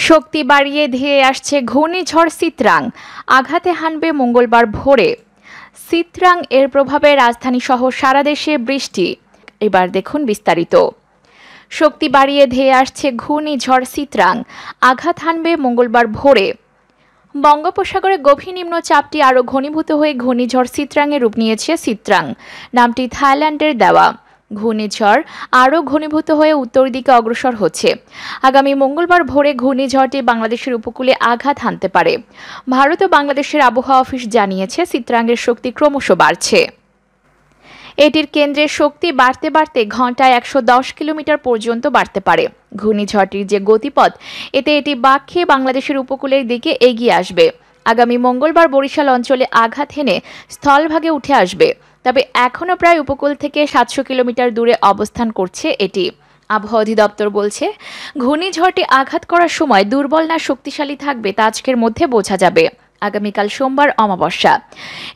শক্তি বাড়িয়ে ধেয়ে আসছে ঘূর্ণিঝড় সিতরাং। আঘাতে হানবে মঙ্গলবার ভোরে। সিতরাং এর প্রভাবে রাজধানী সহ সারা দেশে বৃষ্টি। এবার দেখুন বিস্তারিত। শক্তি বাড়িয়ে ধেয়ে আসছে ঘূর্ণিঝড় সিতরাং। আঘাত হানবে মঙ্গলবার ভোরে। বঙ্গোপসাগরে গভীর নিম্নচাপটি আরও ঘনীভূত হয়ে ঘূর্ণিঝড় সিতরাংয়ে রূপ নিয়েছে। সিতরাং নামটি থাইল্যান্ডের দেওয়া। ঘূর্ণিঝড় আরও ঘনীভূত হয়ে উত্তর দিকে অগ্রসর হচ্ছে। আগামী মঙ্গলবার ভোরে ঘূর্ণিঝড়টি বাংলাদেশের উপকূলে আঘাত হানতে পারে। ভারত ও বাংলাদেশের আবহাওয়া অফিস জানিয়েছে, সিতরাংয়ের শক্তি ক্রমশ বাড়ছে। এটির কেন্দ্রের শক্তি বাড়তে বাড়তে ঘন্টায় 110 কিলোমিটার পর্যন্ত বাড়তে পারে। ঘূর্ণিঝড়টির যে গতিপথ, এতে এটি বাঁক খেয়ে বাংলাদেশের উপকূলের দিকে এগিয়ে আসবে। আগামী মঙ্গলবার বরিশাল অঞ্চলে আঘাত হেনে স্থলভাগে উঠে আসবে। তবে এখনও প্রায় উপকূল থেকে 700 কিলোমিটার দূরে অবস্থান করছে এটি। আবহাওয়া অধিদপ্তর বলছে, ঘূর্ণিঝড়টি আঘাত করার সময় দুর্বল না শক্তিশালী থাকবে তা আজকের মধ্যে বোঝা যাবে। আগামীকাল সোমবার অমাবস্যা।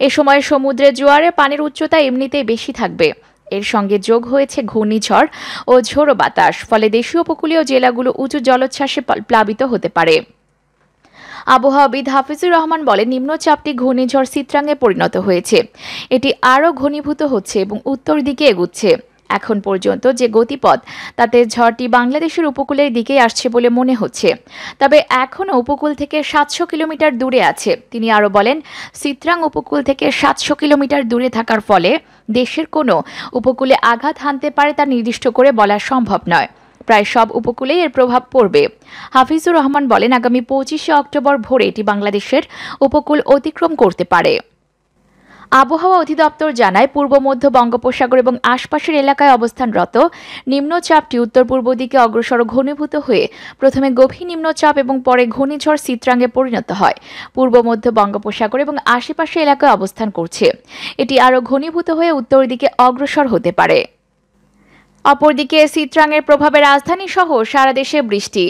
এ সময় সমুদ্রের জোয়ারে পানির উচ্চতা এমনিতেই বেশি থাকবে। এর সঙ্গে যোগ হয়েছে ঘূর্ণিঝড় ও ঝোড়ো বাতাস, ফলে দেশীয় উপকূলীয় জেলাগুলো উঁচু জলোচ্ছ্বাসে প্লাবিত হতে পারে। আবহাওয়াবিদ হাফিজুর রহমান বলেন, নিম্নচাপটি ঘূর্ণিঝড় সিতরাংয়ে পরিণত হয়েছে। এটি আরও ঘনীভূত হচ্ছে এবং উত্তর দিকে এগুচ্ছে। এখন পর্যন্ত যে গতিপথ, তাতে ঝড়টি বাংলাদেশের উপকূলের দিকে আসছে বলে মনে হচ্ছে। তবে এখনও উপকূল থেকে 700 কিলোমিটার দূরে আছে। তিনি আরও বলেন, সিতরাং উপকূল থেকে 700 কিলোমিটার দূরে থাকার ফলে দেশের কোনো উপকূলে আঘাত হানতে পারে তা নির্দিষ্ট করে বলা সম্ভব নয়। প্রায় সব উপকূলেই এর প্রভাব পড়বে। হাফিজুর রহমান বলেন, আগামী 25শে অক্টোবর ভোরে এটি বাংলাদেশের উপকূল অতিক্রম করতে পারে। আবহাওয়া অধিদপ্তর জানায়, পূর্ব মধ্য বঙ্গোপসাগর এবং আশপাশের এলাকায় অবস্থানরত নিম্নচাপটি উত্তর পূর্ব দিকে অগ্রসর ঘনীভূত হয়ে প্রথমে গভীর নিম্নচাপ এবং পরে ঘূর্ণিঝড় সিতরাংয়ে পরিণত হয়। পূর্ব মধ্য বঙ্গোপসাগর এবং আশেপাশের এলাকায় অবস্থান করছে। এটি আরও ঘনীভূত হয়ে উত্তর দিকে অগ্রসর হতে পারে। অপরদিকে সিতরাংয়ের প্রভাবে রাজধানী সহ সারা দেশে বৃষ্টি।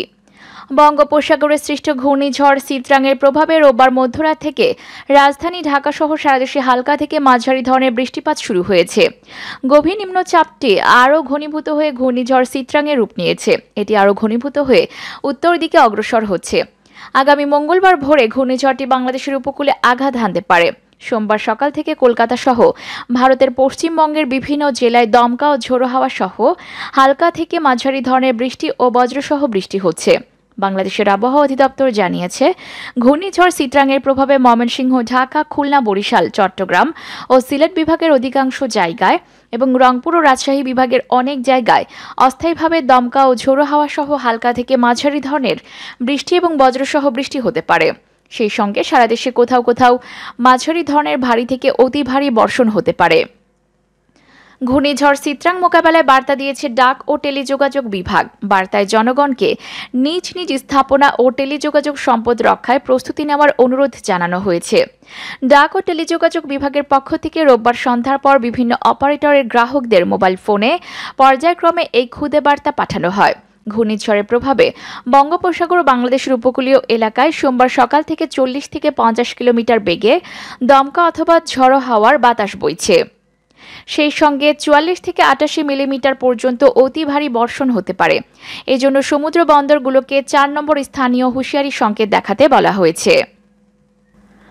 বঙ্গোপসাগরে সৃষ্ট ঘূর্ণিঝড় সিতরাংয়ের প্রভাবে রোববার মধ্যরাত থেকে রাজধানী ঢাকা সহ সারা দেশে হালকা থেকে মাঝারি ধরনের বৃষ্টিপাত শুরু হয়েছে। গভীর নিম্নচাপটি আরও ঘনীভূত হয়ে ঘূর্ণিঝড় সিতরাংয়ে রূপ নিয়েছে। এটি আরও ঘনীভূত হয়ে উত্তর দিকে অগ্রসর হচ্ছে। আগামী মঙ্গলবার ভোরে ঘূর্ণিঝড়টি বাংলাদেশের উপকূলে আঘাত হানতে পারে। সোমবার সকাল থেকে কলকাতা সহ ভারতের পশ্চিমবঙ্গের বিভিন্ন জেলায় দমকা ও ঝোড়ো হাওয়া সহ হালকা থেকে মাঝারি ধরনের বৃষ্টি ও বজ্রসহ বৃষ্টি হচ্ছে। বাংলাদেশের আবহাওয়া অধিদপ্তর জানিয়েছে, ঘূর্ণিঝড় সিতরাংয়ের প্রভাবে ময়মনসিংহ, ঢাকা, খুলনা, বরিশাল, চট্টগ্রাম ও সিলেট বিভাগের অধিকাংশ জায়গায় এবং রংপুর ও রাজশাহী বিভাগের অনেক জায়গায় অস্থায়ীভাবে দমকা ও ঝোড়ো হাওয়া সহ হালকা থেকে মাঝারি ধরনের বৃষ্টি এবং বজ্রসহ বৃষ্টি হতে পারে। সেই সঙ্গে সারা দেশে কোথাও কোথাও মাঝারি ধরনের ভারী থেকে অতি ভারী বর্ষণ হতে পারে। ঘূর্ণিঝড় সিতরাং মোকাবেলায় বার্তা দিয়েছে ডাক ও টেলিযোগাযোগ বিভাগ। বার্তায় জনগণকে নিজ নিজ স্থাপনা ও টেলিযোগাযোগ সম্পদ রক্ষায় প্রস্তুতি নেওয়ার অনুরোধ জানানো হয়েছে। ডাক ও টেলিযোগাযোগ বিভাগের পক্ষ থেকে রোববার সন্ধ্যার পর বিভিন্ন অপারেটরের গ্রাহকদের মোবাইল ফোনে পর্যায়ক্রমে এই খুদে বার্তা পাঠানো হয়। ঘূর্ণিঝড়ের প্রভাবে বঙ্গোপসাগর ও বাংলাদেশের উপকূলীয় এলাকায় সোমবার সকাল থেকে 40 থেকে 50 কিলোমিটার বেগে দমকা অথবা ঝড়ো হাওয়ার বাতাস বইছে। সেই সঙ্গে 44 থেকে 88 মিলিমিটার পর্যন্ত অতি ভারী বর্ষণ হতে পারে। এজন্য সমুদ্র বন্দরগুলোকে 4 নম্বর স্থানীয় হুঁশিয়ারি সংকেত দেখাতে বলা হয়েছে।